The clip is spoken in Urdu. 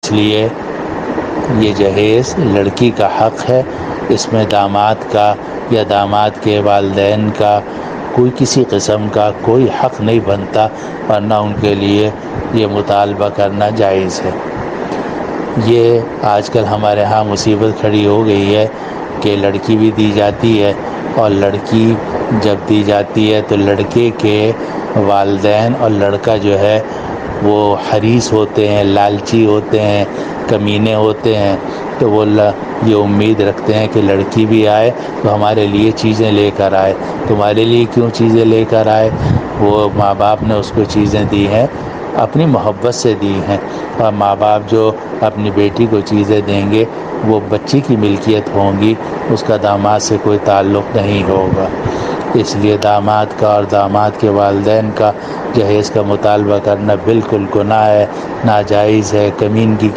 اس لیے یہ جہیز لڑکی کا حق ہے، اس میں داماد کا یا داماد کے والدین کا کوئی کسی قسم کا کوئی حق نہیں بنتا، ورنہ ان کے لیے یہ مطالبہ کرنا جائز ہے۔ یہ آج کل ہمارے ہاں مصیبت کھڑی ہو گئی ہے کہ لڑکی بھی دی جاتی ہے، اور لڑکی جب دی جاتی ہے تو لڑکے کے والدین اور لڑکا جو ہے وہ حریص ہوتے ہیں، لالچی ہوتے ہیں، کمینے ہوتے ہیں، تو وہ یہ امید رکھتے ہیں کہ لڑکی بھی آئے تو ہمارے لیے چیزیں لے کر آئے۔ تمہارے لیے کیوں چیزیں لے کر آئے؟ وہ ماں باپ نے اس کو چیزیں دی ہیں، اپنی محبت سے دی ہیں، اور ماں باپ جو اپنی بیٹی کو چیزیں دیں گے وہ بچی کی ملکیت ہوں گی، اس کا داماد سے کوئی تعلق نہیں ہوگا۔ اس لیے داماد کا اور داماد کے والدین کا جہیز کا مطالبہ کرنا بالکل گناہ ہے، ناجائز ہے، کمینگی